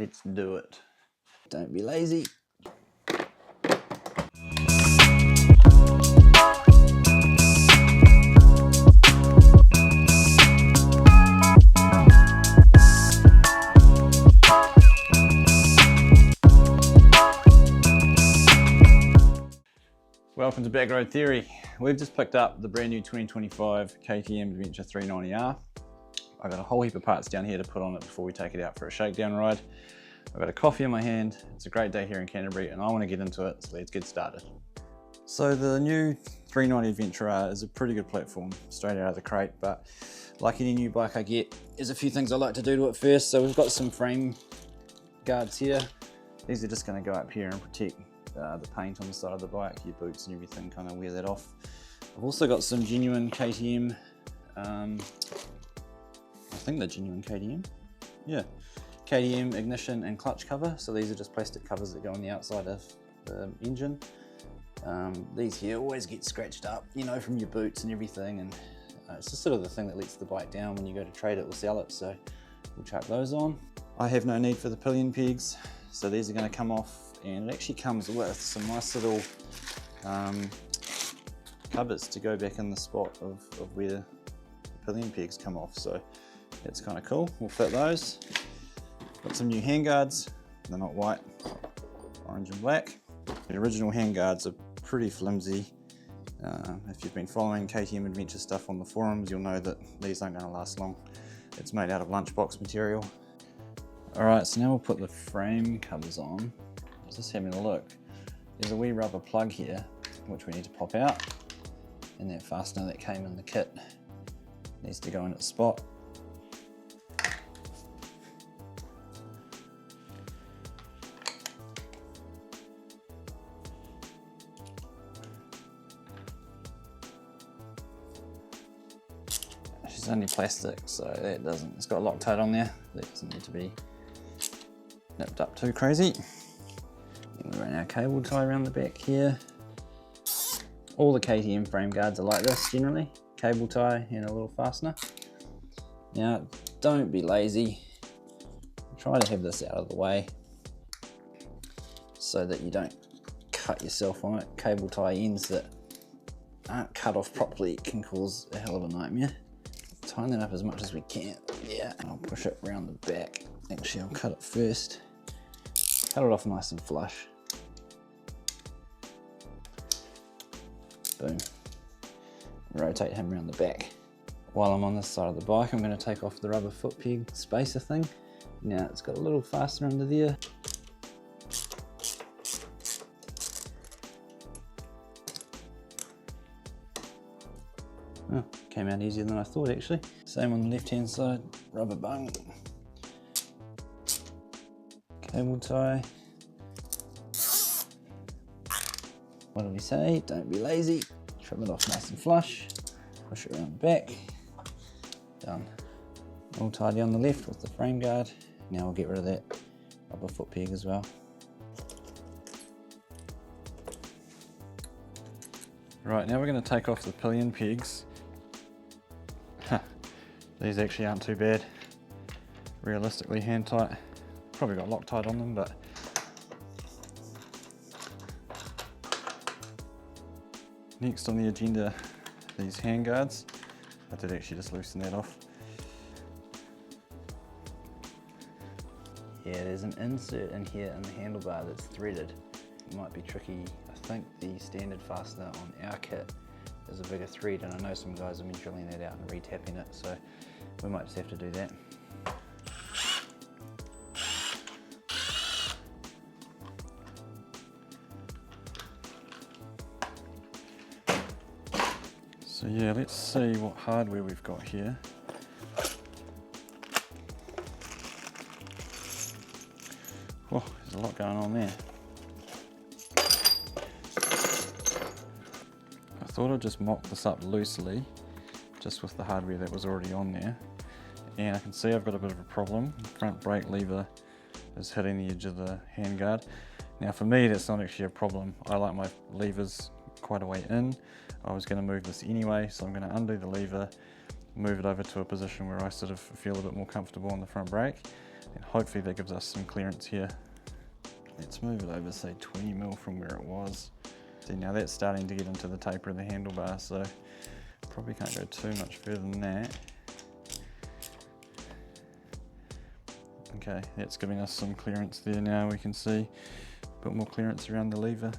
Let's do it. Don't be lazy. Welcome to Backroad Theory. We've just picked up the brand new 2025 KTM Adventure 390R. I've got a whole heap of parts down here to put on it before we take it out for a shakedown ride. I've got a coffee in my hand. It's a great day here in Canterbury and I want to get into it, so let's get started. So the new 390 Adventure R is a pretty good platform straight out of the crate, but like any new bike I get, there's a few things I like to do to it first. So we've got some frame guards here. These are just going to go up here and protect the paint on the side of the bike, your boots and everything, kind of wear that off. I've also got some genuine KTM, I think they're genuine KTM, yeah, KTM Ignition and Clutch cover. So these are just plastic covers that go on the outside of the engine. These here always get scratched up, you know, from your boots and everything, and it's just sort of the thing that lets the bike down when you go to trade it or sell it, so we'll chuck those on. I have no need for the pillion pegs, so these are going to come off. And it actually comes with some nice little covers to go back in the spot of where the pillion pegs come off, so that's kind of cool. We'll fit those. Got some new handguards. They're not white, orange and black. The original handguards are pretty flimsy. If you've been following KTM Adventure stuff on the forums, you'll know that these aren't going to last long. It's made out of lunchbox material. Alright, so now we'll put the frame covers on. Just having a look. There's a wee rubber plug here, which we need to pop out, and that fastener that came in the kit needs to go in its spot. It's only plastic, so that doesn't, it's got Loctite on there. That doesn't need to be nipped up too crazy. We run our cable tie around the back here. All the KTM frame guards are like this generally. Cable tie and a little fastener. Now, don't be lazy. Try to have this out of the way so that you don't cut yourself on it. Cable tie ends that aren't cut off properly can cause a hell of a nightmare. Tighten that up as much as we can. Yeah, and I'll push it around the back. Actually, I'll cut it first. Cut it off nice and flush. Boom. Rotate him around the back. While I'm on this side of the bike, I'm going to take off the rubber foot peg spacer thing. Now it's got a little fastener under there. Oh, came out easier than I thought actually. Same on the left hand side, rubber bung. Cable tie. What do we say? Don't be lazy. Trim it off nice and flush. Push it around the back. Done. All tidy on the left with the frame guard. Now we'll get rid of that rubber foot peg as well. Right, now we're going to take off the pillion pegs. These actually aren't too bad. Realistically hand tight. Probably got Loctite on them, but next on the agenda, these handguards. I did actually just loosen that off. Yeah, there's an insert in here in the handlebar that's threaded. It might be tricky. I think the standard fastener on our kit is a bigger thread, and I know some guys have been drilling that out and retapping it, so we might just have to do that. So yeah, let's see what hardware we've got here. Oh, there's a lot going on there. I thought I'd just mock this up loosely, just with the hardware that was already on there. And I can see I've got a bit of a problem. The front brake lever is hitting the edge of the handguard. Now for me, that's not actually a problem. I like my levers quite a way in. I was going to move this anyway, so I'm going to undo the lever, move it over to a position where I sort of feel a bit more comfortable on the front brake. and hopefully that gives us some clearance here. Let's move it over, say 20 mil from where it was. See, now that's starting to get into the taper of the handlebar, so probably can't go too much further than that. Okay, that's giving us some clearance there now. We can see a bit more clearance around the lever.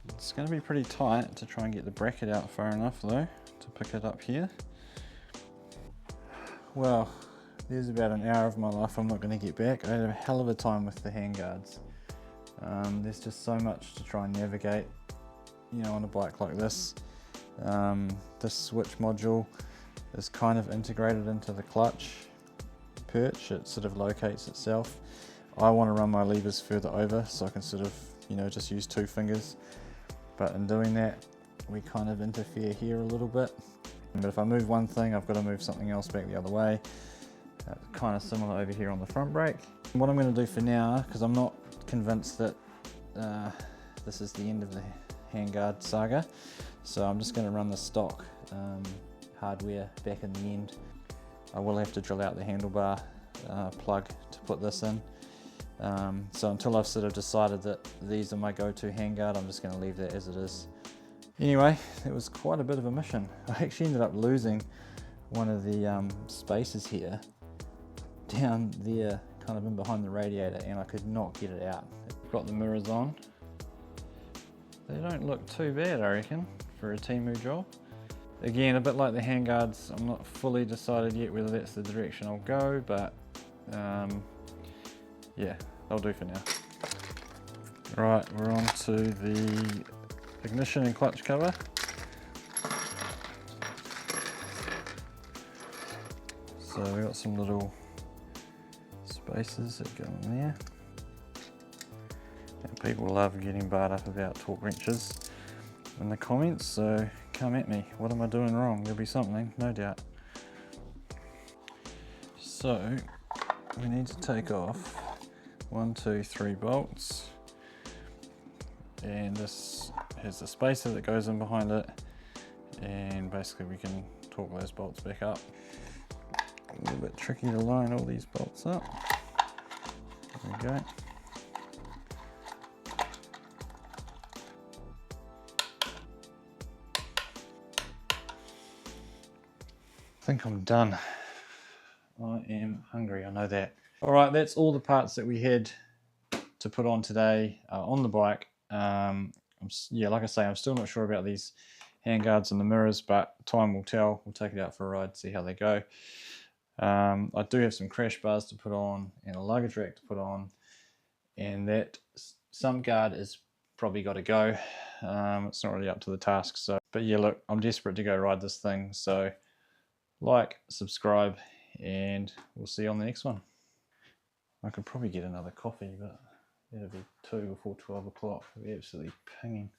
It's going to be pretty tight to try and get the bracket out far enough though to pick it up here. Well, there's about an hour of my life I'm not going to get back. I had a hell of a time with the handguards. There's just so much to try and navigate, you know, on a bike like this. This switch module is kind of integrated into the clutch perch. It sort of locates itself. I want to run my levers further over so I can sort of, you know, just use 2 fingers. But in doing that, we kind of interfere here a little bit. But if I move one thing, I've got to move something else back the other way. Kind of similar over here on the front brake. What I'm going to do for now, because I'm not convinced that this is the end of the handguard saga, so I'm just going to run the stock hardware back in the end. I will have to drill out the handlebar plug to put this in. So until I've sort of decided that these are my go-to handguard, I'm just going to leave that as it is. Anyway, it was quite a bit of a mission. I actually ended up losing one of the spacers here down there, kind of in behind the radiator, and I could not get it out. Got the mirrors on. They don't look too bad, I reckon, for a Temu job. Again, a bit like the handguards, I'm not fully decided yet whether that's the direction I'll go, but yeah, they'll do for now. Right, we're on to the ignition and clutch cover. So we've got some little spacers that go in there. And people love getting barred up about torque wrenches in the comments, so come at me. What am I doing wrong? There'll be something, no doubt. So we need to take off 1, 2, 3 bolts, and this has a spacer that goes in behind it, and basically we can torque those bolts back up. A little bit tricky to line all these bolts up. There we go. I think I'm done. I am hungry, I know that. All right, that's all the parts that we had to put on today on the bike. Yeah, like I say, I'm still not sure about these handguards and the mirrors, but time will tell. We'll take it out for a ride, see how they go. I do have some crash bars to put on and a luggage rack to put on, and that some guard is probably got to go. It's not really up to the task. So, but yeah, look, I'm desperate to go ride this thing. So like, subscribe, and we'll see you on the next one. I could probably get another coffee, but it'll be 2 before 12 o'clock. It'll be absolutely pinging.